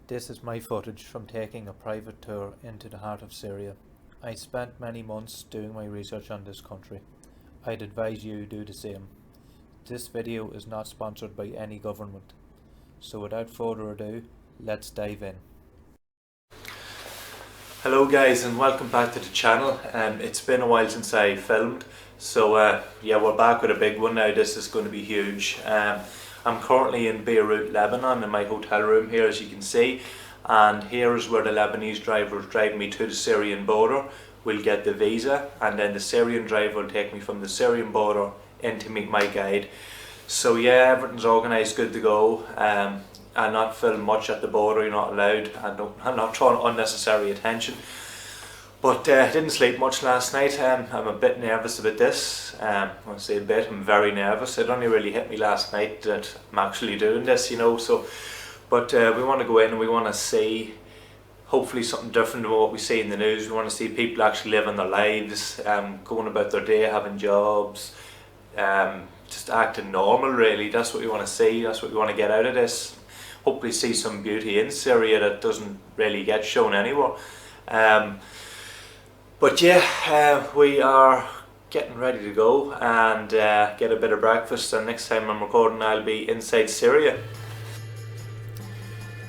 This is my footage from taking a private tour into the heart of Syria. I spent many months doing my research on this country. I'd advise you do the same. This video is not sponsored by any government. So without further ado, let's dive in. Hello guys, and welcome back to the channel. It's been a while since I filmed, so yeah, we're back with a big one now. This is going to be huge. I'm currently in Beirut, Lebanon, in my hotel room here, as you can see, and here is where the Lebanese driver is driving me to the Syrian border. We'll get the visa, and then the Syrian driver will take me from the Syrian border in to meet my guide. So yeah, everything's organised, good to go. I'll not film much at the border, you're not allowed. I'm not drawing unnecessary attention. But I didn't sleep much last night. I'm a bit nervous about this. I say a bit, I'm very nervous. It only really hit me last night that I'm actually doing this, you know. But we want to go in and we want to see hopefully something different than what we see in the news. We want to see people actually living their lives, going about their day, having jobs, just acting normal really. That's what we want to see, that's what we want to get out of this. Hopefully see some beauty in Syria that doesn't really get shown anywhere. But yeah, we are getting ready to go and get a bit of breakfast, and next time I'm recording I'll be inside Syria.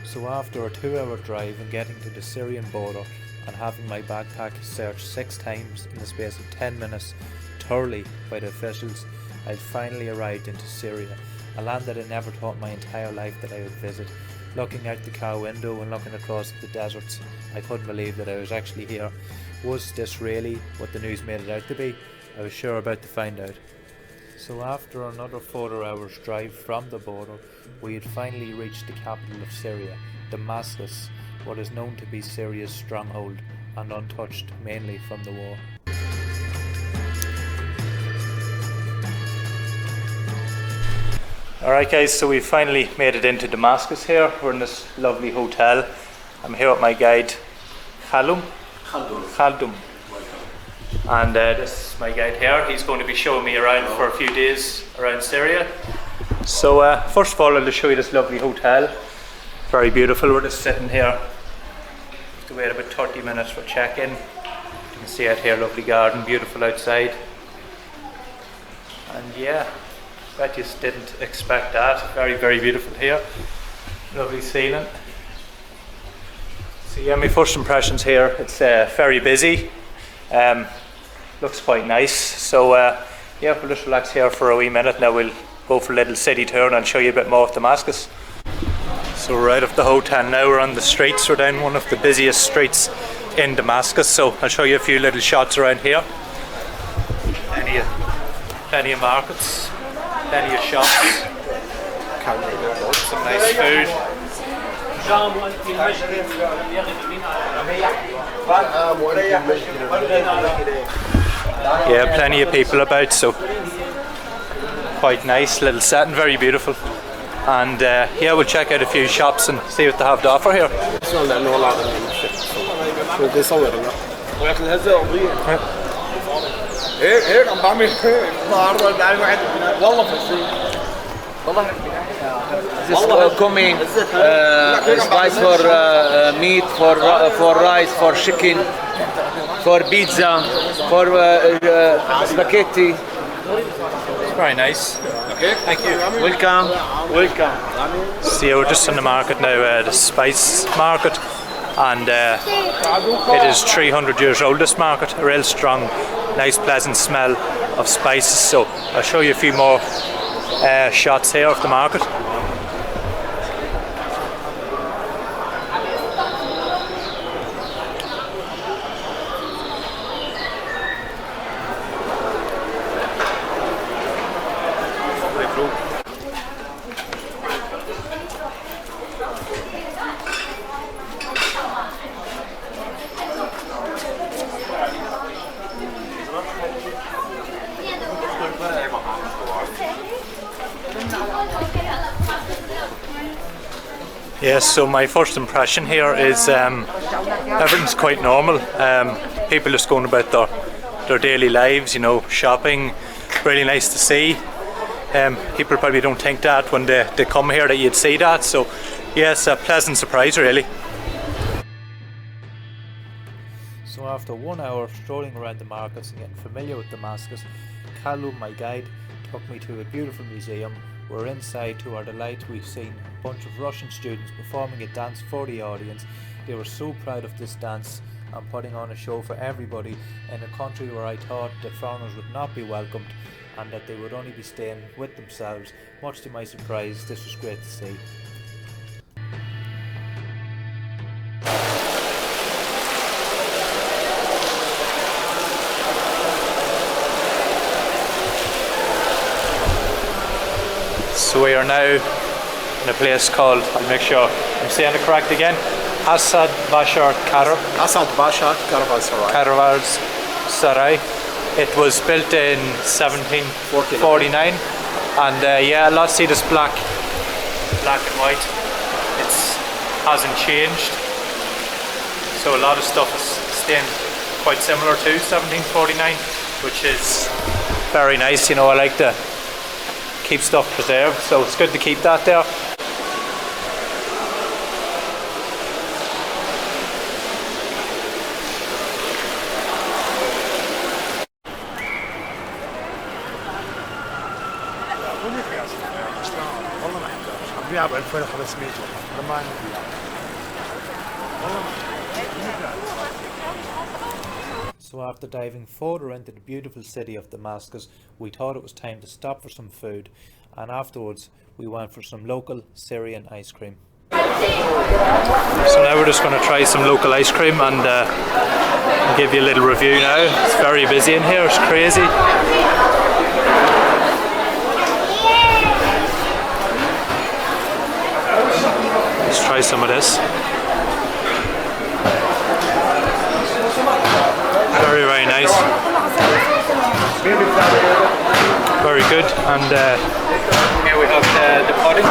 So after a 2-hour drive and getting to the Syrian border and having my backpack searched 6 times in the space of 10 minutes thoroughly by the officials, I'd finally arrived into Syria, a land that I never thought my entire life that I would visit. Looking out the car window and looking across the deserts, I couldn't believe that I was actually here. Was this really what the news made it out to be? I was sure about to find out. So after another 4 hours drive from the border, we had finally reached the capital of Syria, Damascus, what is known to be Syria's stronghold and untouched mainly from the war. Alright guys, so we finally made it into Damascus here. We're in this lovely hotel. I'm here with my guide, Khaldun. And this is my guide here. He's going to be showing me around for a few days around Syria. So first of all, I'll just show you this lovely hotel. Very beautiful. We're just sitting here. Have to wait about 30 minutes for check-in. You can see out here, lovely garden, beautiful outside. And yeah, I just didn't expect that. Very, very beautiful here. Lovely ceiling. So yeah, my first impressions here, it's very busy. Looks quite nice. So yeah, we'll just relax here for a wee minute. Now we'll go for a little city tour and I'll show you a bit more of Damascus. So we're out of the hotel now, we're on the streets. We're down one of the busiest streets in Damascus. So I'll show you a few little shots around here. Plenty of markets, plenty of shops. Some nice food. Yeah, plenty of people about, so quite nice little setting, very beautiful. And yeah, we'll check out a few shops and see what they have to offer here. This coming spice for meat, for rice, for chicken, for pizza, for spaghetti. It's very nice. Okay. Thank you. Welcome. So yeah, we're just in the market now, the spice market, and it is 300 years old, this market. A real strong, nice, pleasant smell of spices. So I'll show you a few more shots here of the market. Yes, so my first impression here is everything's quite normal. People just going about their daily lives, you know, shopping. Really nice to see. People probably don't think that when they come here that you'd see that. So yes, a pleasant surprise really. So after 1 hour strolling around the markets and getting familiar with Damascus, Callum, my guide, took me to a beautiful museum where inside, to our delight, we've seen a bunch of Russian students performing a dance for the audience. They were so proud of this dance and putting on a show for everybody in a country where I thought that foreigners would not be welcomed and that they would only be staying with themselves. Much to my surprise, this was great to see. So we are now in a place called, I'll make sure I'm saying it correct again, Asad Bashar Asad Bashar Sarai. It was built in 1749 and yeah, let's see this black and white. It hasn't changed, so a lot of stuff is staying quite similar to 1749, which is very nice. You know, I like to keep stuff preserved, so it's good to keep that there. So after diving further into the beautiful city of Damascus, we thought it was time to stop for some food, and afterwards we went for some local Syrian ice cream. So now we're just going to try some local ice cream and give you a little review now. It's very busy in here, it's crazy. Let's try some of this. Very, very nice. Very good. And here we have the pudding.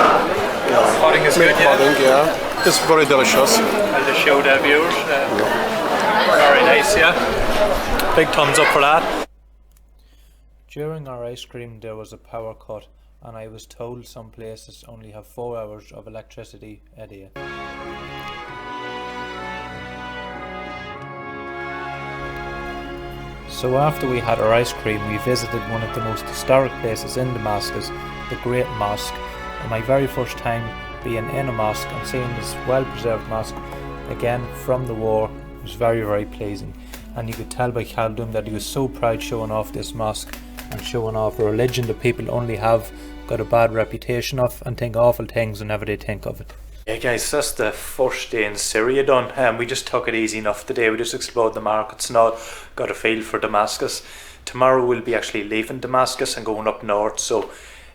The pudding is good, pudding, yeah. It's very delicious. I'll just show the viewers. Very nice, yeah. Big thumbs up for that. During our ice cream there was a power cut, and I was told some places only have 4 hours of electricity a day. So after we had our ice cream, we visited one of the most historic places in Damascus, the Great Mosque. And my very first time being in a mosque and seeing this well-preserved mosque, again from the war, was very, very pleasing. And you could tell by Khaldun that he was so proud showing off this mosque and showing off a religion that people only have got a bad reputation of and think awful things whenever they think of it. Yeah guys, that's the first day in Syria done. We just took it easy enough today. We just explored the markets and all, got a feel for Damascus. Tomorrow we'll be actually leaving Damascus and going up north, so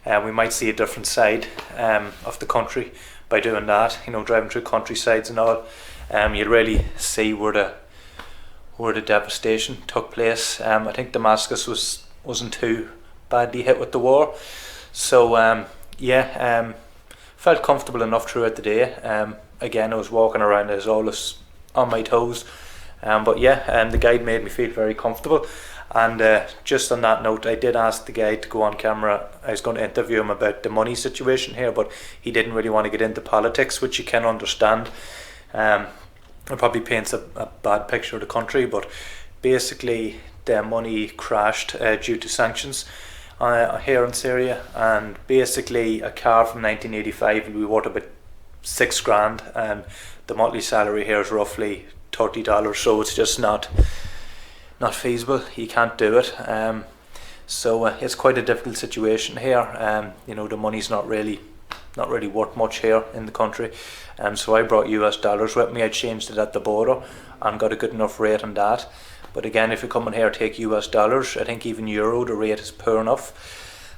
we might see a different side of the country by doing that. You know, driving through countrysides and all. You'll really see where the devastation took place. I think Damascus wasn't too badly hit with the war, so felt comfortable enough throughout the day. Again, I was walking around as always on my toes, but yeah, the guide made me feel very comfortable. And just on that note, I did ask the guide to go on camera. I was going to interview him about the money situation here, but he didn't really want to get into politics, which you can understand. It probably paints a bad picture of the country, but basically the money crashed due to sanctions here in Syria, and basically a car from 1985 will be worth about $6,000, and the monthly salary here is roughly $30, so it's just not feasible. You can't do it. So it's quite a difficult situation here. You know, the money's not really worth much here in the country, so I brought US dollars with me. I changed it at the border and got a good enough rate on that. But again, if you come in here, take US dollars. I think even euro, the rate is poor enough.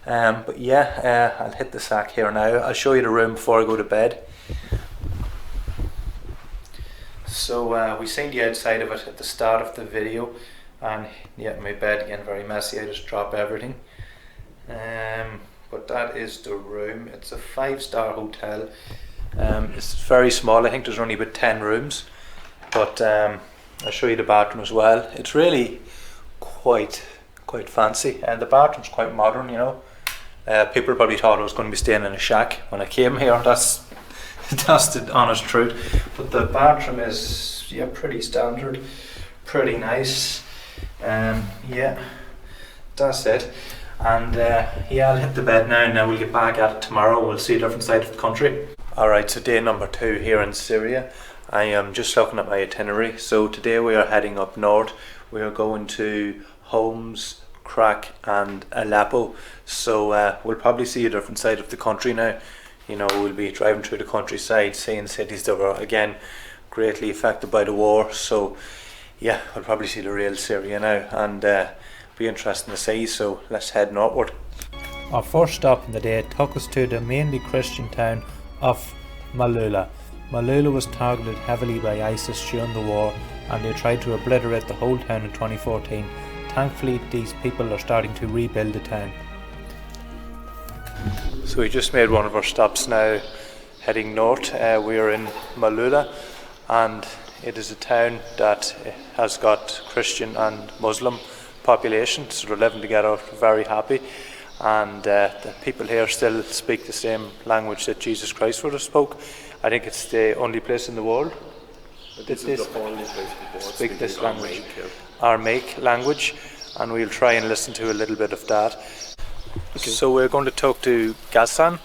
But yeah, I'll hit the sack here now. I'll show you the room before I go to bed. So we seen the outside of it at the start of the video, and yeah, my bed again very messy. I just drop everything. But that is the room. It's a 5-star hotel. It's very small. I think there's only about 10 rooms, but I'll show you the bathroom as well. It's really quite fancy, and the bathroom's quite modern, you know. People probably thought I was going to be staying in a shack when I came here. That's That's the honest truth. But the bathroom is pretty standard, pretty nice. Yeah, that's it. And I'll hit the bed now, and now we'll get back at it tomorrow. We'll see a different side of the country. Alright, so day number 2 here in Syria. I am just looking at my itinerary. So today we are heading up north. We are going to Homs, Crack and Aleppo. So we'll probably see a different side of the country now. You know, we'll be driving through the countryside, seeing cities that were again greatly affected by the war. So yeah, we'll probably see the real Syria now, and be interesting to see. So let's head northward. Our first stop in the day took us to the mainly Christian town of Malula. Malula was targeted heavily by ISIS during the war, and they tried to obliterate the whole town in 2014. Thankfully, these people are starting to rebuild the town. So we just made one of our stops now, heading north. We are in Malula, and it is a town that has got Christian and Muslim population, so they're living together, very happy. And the people here still speak the same language that Jesus Christ would have spoke. I think it's the only place in the world that This is the only place in the world speak this language, Aramaic. Aramaic language, and we'll try and listen to a little bit of that. Okay. So we're going to talk to Ghassan.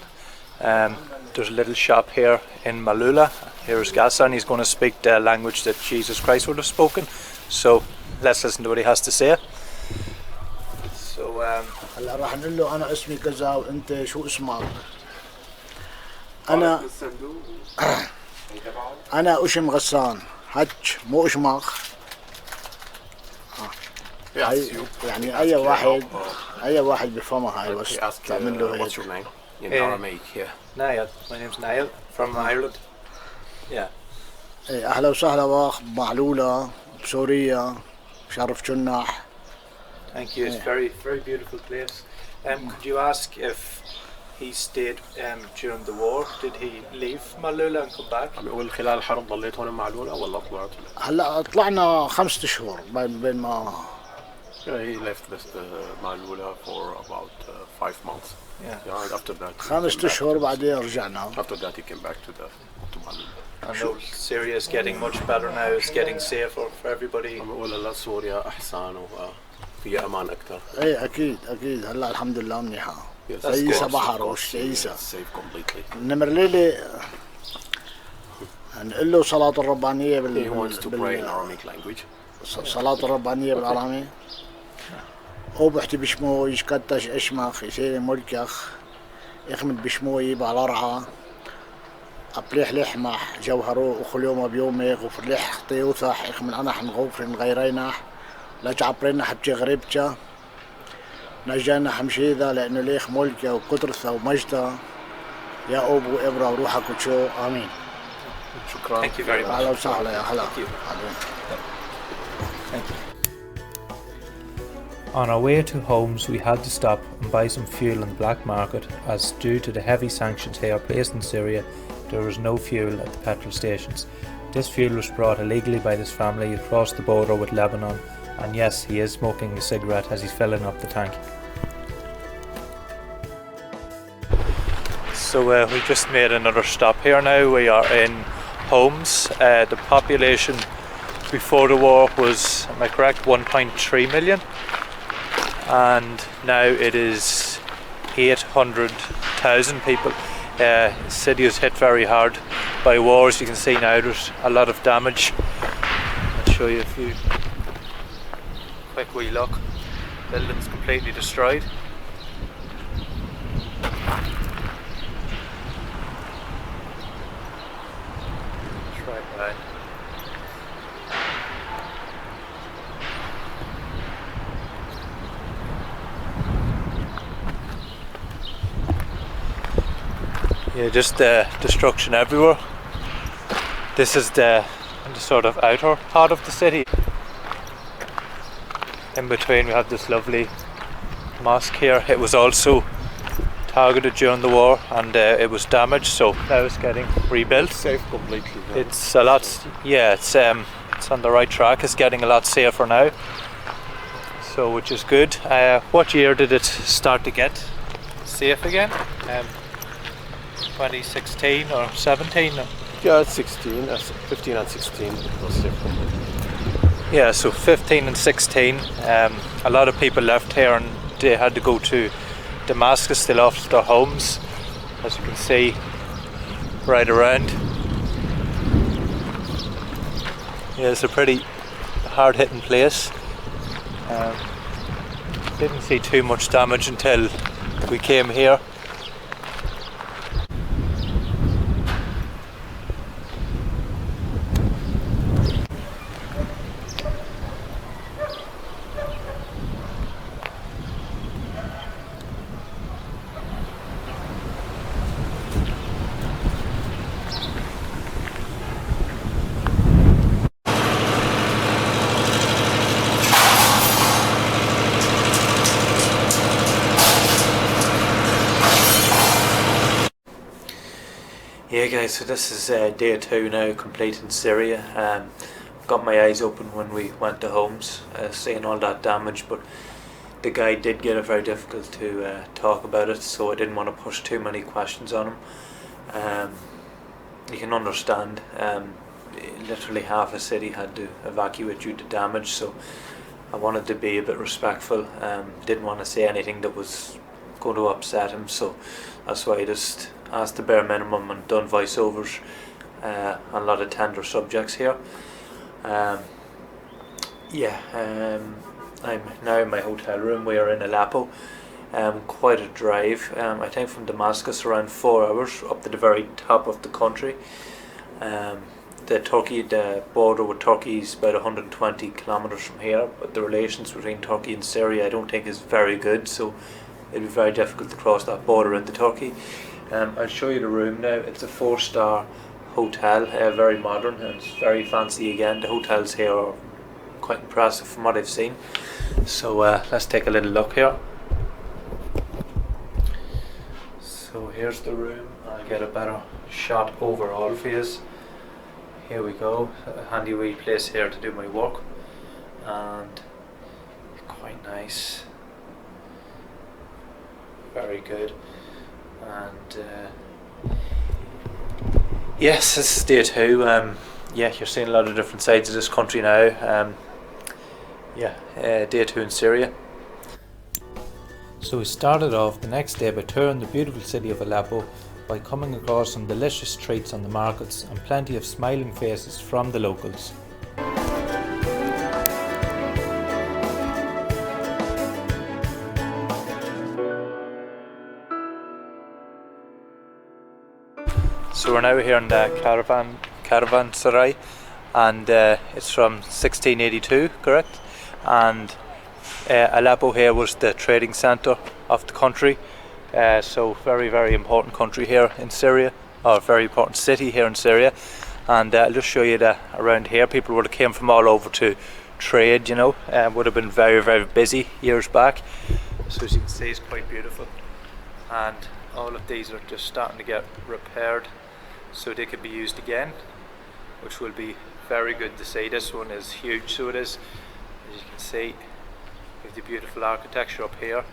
There's a little shop here in Malula. Here's Ghassan. He's going to speak the language that Jesus Christ would have spoken. So let's listen to what he has to say. So هلا راح نقول له انا اسمي كذا وانت شو اسمك؟ انا اشم غسان هج مو اشمخ. يعني اي واحد بفهمها هاي بس تعمل له What's your name in Aramaic here? Niall. My name's Niall from Ireland. Yeah. اهلا وسهلا واخ بمعلولة بسوريا بشرف جناح. Thank you. It's very, very beautiful place. Could you ask if he stayed during the war? Did he leave Malula and come back? عم يقول خلال الحرب ضليت هون معلولة ولا طلعت؟ هلا طلعنا 5 اشهر بين ما He left this Malula for about 5 months. Yeah. After that. 5 اشهر بعدين رجعنا. After that he came back to Malula. I know Syria is getting much better now. It's getting safer for everybody. عم يقول لا سوريا أحسن وفيها أمان أكثر. ايه اكيد هلا الحمد لله منيحة. عيسى بحر وش عيسى. Safe completely. نمر ليلة نقول له صلاة الربانية He wants to pray in Aramaic language. صلاة الربانية بالعرامي. أو بحتي بشمو يشكتش إشمخ يصير ملكخ يخمد بشموي بالرعة أبليح لحمح جوهرو أخل يوم بيومي غفر لح طيوثح يخمن أنا حن غفر غيرينح لا جعبرينا حبجي غريبجا نجانا حمشيذا لأنه ليخ ملكة وقدرته ومجده يا أبو إبرا وروحك وشو آمين. شكرا. Thank you very much. أهلا وسهلا يا هلا. Thank you. On our way to Homs, we had to stop and buy some fuel in the black market, as due to the heavy sanctions here placed in Syria, there was no fuel at the petrol stations. This fuel was brought illegally by this family across the border with Lebanon, and yes, he is smoking a cigarette as he's filling up the tank. So we just made another stop here now. We are in Homs. The population before the war was, am I correct, 1.3 million? And now it is 800,000 people. The city is hit very hard by wars. You can see now there's a lot of damage. I'll show you a few. Quick wee look. Buildings completely destroyed. Right behind. Yeah, just destruction everywhere. This is the sort of outer part of the city. In between we have this lovely mosque here. It was also targeted during the war, and it was damaged, so now it's getting rebuilt. Safe completely. Yeah. It's a lot, yeah, it's on the right track. It's getting a lot safer now, so which is good. What year did it start to get safe again? 2016 or 17? Yeah, it's 16, 15 and 16. Was different. Yeah, so 15 and 16. A lot of people left here and they had to go to Damascus. They lost their homes, as you can see right around. Yeah, it's a pretty hard-hitting place. Didn't see too much damage until we came here. Yeah guys, so this is day 2 now, complete in Syria. Got my eyes open when we went to Homs, seeing all that damage, but the guy did get it very difficult to talk about it, so I didn't want to push too many questions on him. You can understand, literally half a city had to evacuate due to damage, so I wanted to be a bit respectful. Didn't want to say anything that was going to upset him, so that's why I just asked the bare minimum and done voiceovers on a lot of tender subjects here. I'm now in my hotel room. We are in Aleppo. Quite a drive. I think from Damascus around 4 hours up to the very top of the country. The border with Turkey is about 120 kilometers from here, but the relations between Turkey and Syria I don't think is very good, so it'd be very difficult to cross that border into Turkey. I'll show you the room now. It's a 4-star hotel, very modern, and it's very fancy again. The hotels here are quite impressive from what I've seen. So let's take a little look here. So here's the room. I'll get a better shot overall for you. Here we go. A handy wee place here to do my work, and quite nice. Very good. And yes, this is day 2. You're seeing a lot of different sides of this country now. Day 2 in Syria. So we started off the next day by touring the beautiful city of Aleppo, by coming across some delicious treats on the markets and plenty of smiling faces from the locals. So we're now here in the caravanserai, and it's from 1682, correct? And Aleppo here was the trading centre of the country, so very, very important country here in Syria, or very important city here in Syria. And I'll just show you that around here people would have came from all over to trade, you know, would have been very, very busy years back. So as you can see, it's quite beautiful, and all of these are just starting to get repaired so they can be used again, which will be very good to see. This one is huge, so it is. As you can see, with the beautiful architecture up here,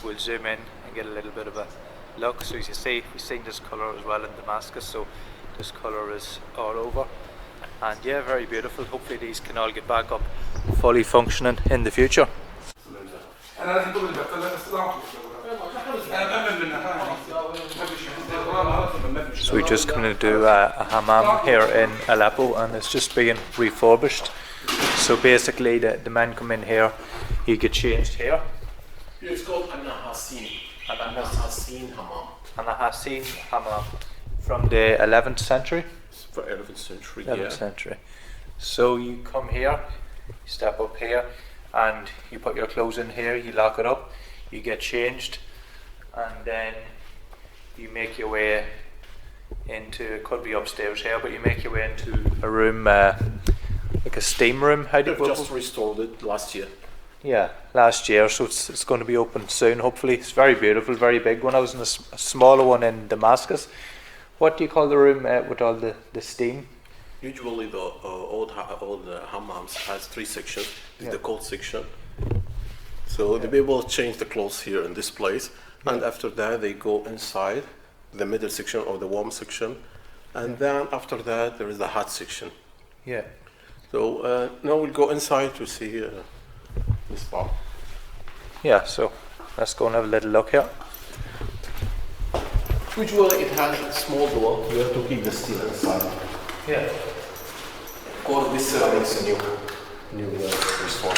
we'll zoom in and get a little bit of a look. So as you see, we've seen this colour as well in Damascus, so this colour is all over, and yeah, very beautiful. Hopefully these can all get back up fully functioning in the future. So we're just going to do a hammam here in Aleppo, and it's just being refurbished. So basically the men come in here, you get changed here. It's called Anahasin Hammam. Anahasin hammam from the 11th century. For 11th century, 11th century. So you come here, you step up here, and you put your clothes in here, you lock it up, you get changed, and then you make your way into, it could be upstairs here, but you make your way into a room, like a steam room. How do you just restored it last year? Yeah, last year, so it's going to be open soon, hopefully. It's very beautiful, very big one. I was in a smaller one in Damascus. What do you call the room with all the steam? Usually the old hammams has 3 sections. This is the cold section. So the people change the clothes here in this place, and after that they go inside the middle section or the warm section, and then after that there is the hot section. Yeah. So now we'll go inside to see this part. Yeah, so let's go and have a little look here. Usually it has a small door here to keep the steel inside. Yeah. Of course, this ceramics new restore.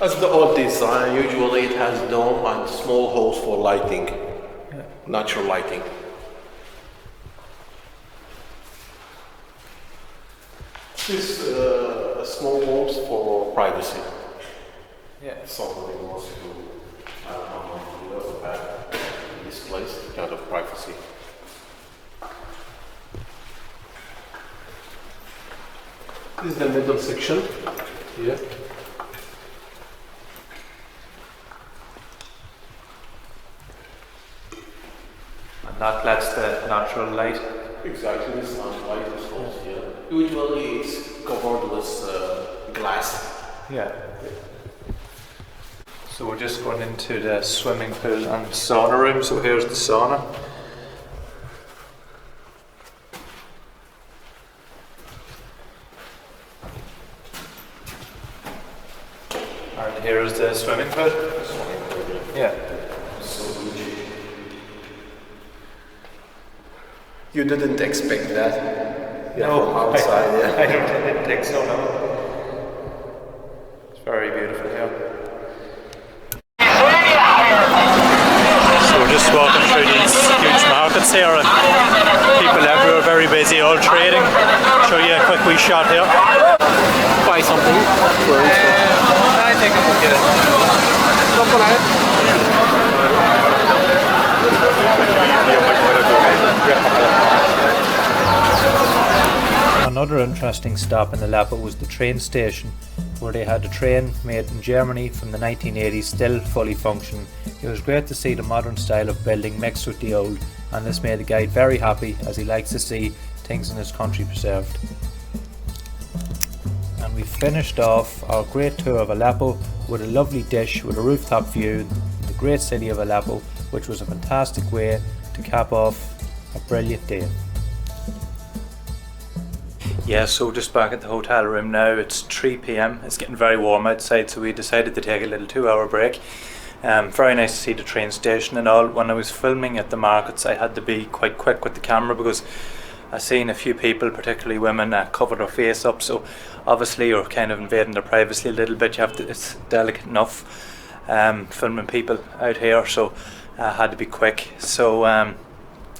As the old design, usually it has dome and small holes for lighting, natural lighting. This small walls for privacy. Yeah. Somebody wants to in this place, kind of privacy. This is the middle section here. And that lets the natural light. Exactly, this is not light, this holes here. Usually it's covered with glass. Yeah. So we're just going into the swimming pool and sauna room. So here's the sauna. And here's the swimming pool. Yeah. You didn't expect that? No, from outside, I didn't think so, no. It's very beautiful here. So we're just walking through these huge markets here and people everywhere very busy, all trading. Show you a quick wee shot here. Buy something? I think I will get Another interesting stop in Aleppo was the train station, where they had a train made in Germany from the 1980s still fully functioning. It was great to see the modern style of building mixed with the old, and this made the guide very happy as he likes to see things in his country preserved. And we finished off our great tour of Aleppo with a lovely dish with a rooftop view of the great city of Aleppo, which was a fantastic way to cap off a brilliant day. Yeah, so just back at the hotel room now. It's 3 p.m. It's getting very warm outside, so we decided to take a little 2-hour break. Very nice to see the train station and all. When I was filming at the markets, I had to be quite quick with the camera because I seen a few people, particularly women, cover their face up. So obviously you're kind of invading their privacy a little bit. You have to. It's delicate enough filming people out here, so I had to be quick. So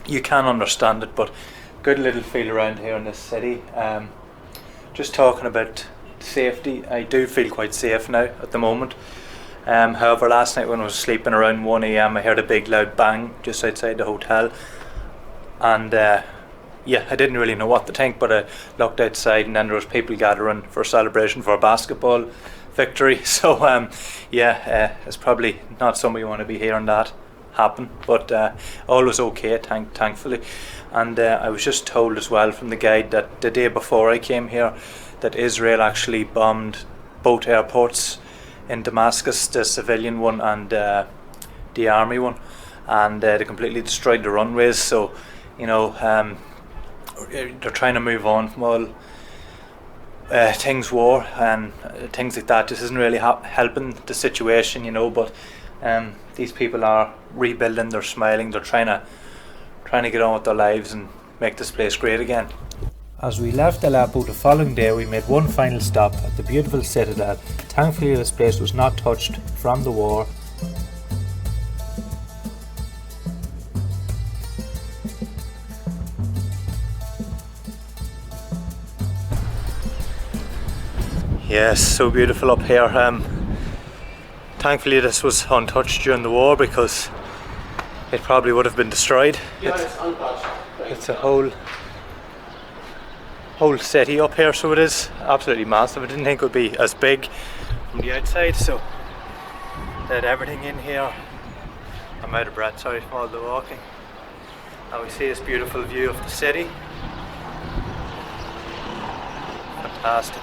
you can understand it, but good little feel around here in this city. Just talking about safety, I do feel quite safe now at the moment. However, last night when I was sleeping around 1 a.m. I heard a big loud bang just outside the hotel, and yeah, I didn't really know what to think, but I looked outside and then there was people gathering for a celebration for a basketball victory. So yeah, it's probably not somebody you want to be hearing that happen, but all was okay, thankfully. And I was just told as well from the guide that the day before I came here that Israel actually bombed both airports in Damascus, the civilian one and the army one, and they completely destroyed the runways. So you know, they're trying to move on from all things war and things like that. This isn't really helping the situation, you know, but these people are rebuilding, they're smiling, they're trying to get on with their lives and make this place great again. As we left Aleppo the following day, we made one final stop at the beautiful citadel. Thankfully this place was not touched from the war. Yes, so beautiful up here. Thankfully this was untouched during the war because it probably would have been destroyed. Yeah, it's untouched. It's a whole city up here, so it is absolutely massive. I didn't think it would be as big from the outside, so they had everything in here. I'm out of breath, sorry, from all the walking. Now we see this beautiful view of the city. Fantastic.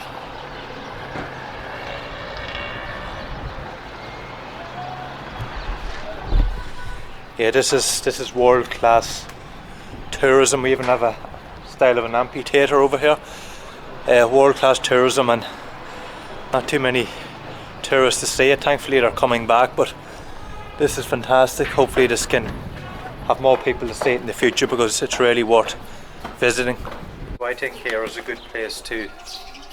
Yeah, this is world class tourism. We even have a style of an amputator over here. World class tourism, and not too many tourists to see it. Thankfully they're coming back, but this is fantastic. Hopefully this can have more people to see it in the future, because it's really worth visiting. I think here is a good place to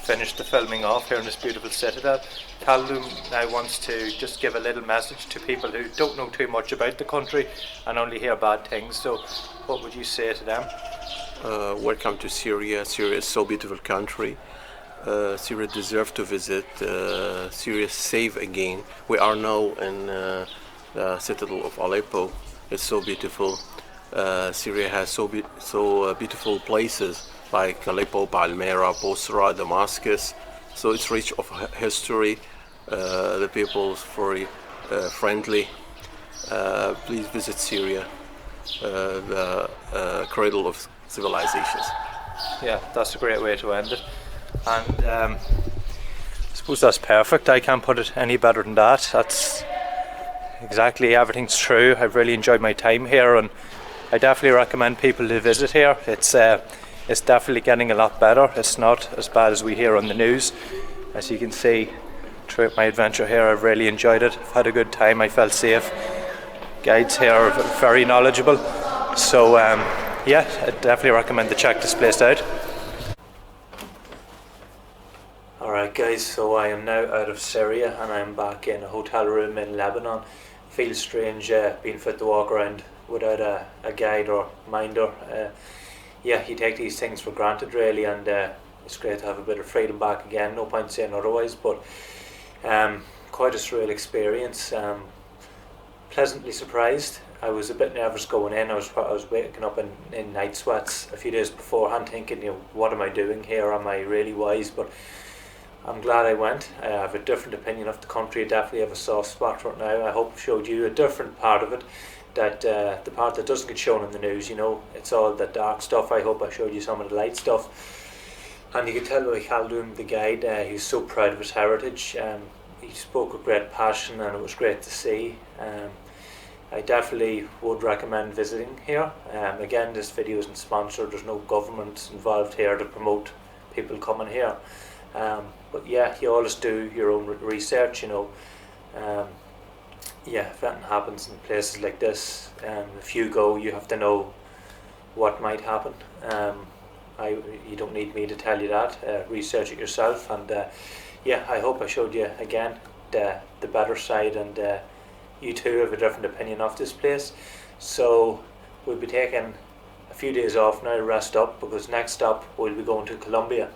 finish the filming off here in this beautiful citadel. Khaldun now wants to just give a little message to people who don't know too much about the country and only hear bad things. So what would you say to them? Welcome to Syria. Syria is so beautiful country. Syria deserves to visit. Syria is safe again. We are now in the citadel of Aleppo. It's so beautiful. Syria has so beautiful places like Aleppo, Palmyra, Bosra, Damascus. So it's rich of history. The people are very friendly. Please visit Syria, the cradle of civilizations. Yeah, that's a great way to end it. And I suppose that's perfect. I can't put it any better than that. That's exactly, everything's true. I've really enjoyed my time here, and I definitely recommend people to visit here. It's definitely getting a lot better. It's not as bad as we hear on the news. As you can see, throughout my adventure here, I've really enjoyed it. I've had a good time. I felt safe. Guides here are very knowledgeable. So yeah, I definitely recommend to check this place out. Alright guys, so I am now out of Syria and I'm back in a hotel room in Lebanon. Feels strange being fit to walk around without a guide or minder. Yeah, you take these things for granted really, and it's great to have a bit of freedom back again. No point saying otherwise, but quite a surreal experience. Pleasantly surprised. I was a bit nervous going in. I was waking up in night sweats a few days beforehand, thinking, you know, what am I doing here? Am I really wise? But I'm glad I went. I have a different opinion of the country. I definitely have a soft spot right now. I hope I showed you a different part of it, that the part that doesn't get shown in the news. You know, it's all the dark stuff. I hope I showed you some of the light stuff. And you could tell by Khaldun, the guide, he's so proud of his heritage. He spoke with great passion, and it was great to see. I definitely would recommend visiting here. Again, this video isn't sponsored. There's no government involved here to promote people coming here. But yeah, you always do your own research, you know. Yeah, if anything happens in places like this, if you go, you have to know what might happen. You don't need me to tell you that. Research it yourself, and yeah, I hope I showed you again the better side, and you too have a different opinion of this place. So we'll be taking a few days off now to rest up, because next stop we'll be going to Colombia.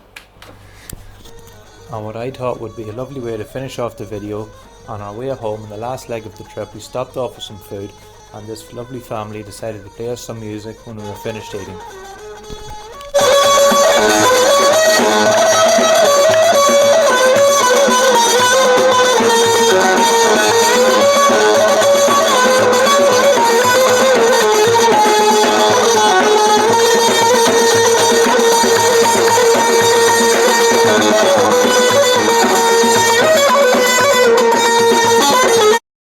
And what I thought would be a lovely way to finish off the video, on our way home in the last leg of the trip, we stopped off for some food, and this lovely family decided to play us some music when we were finished eating.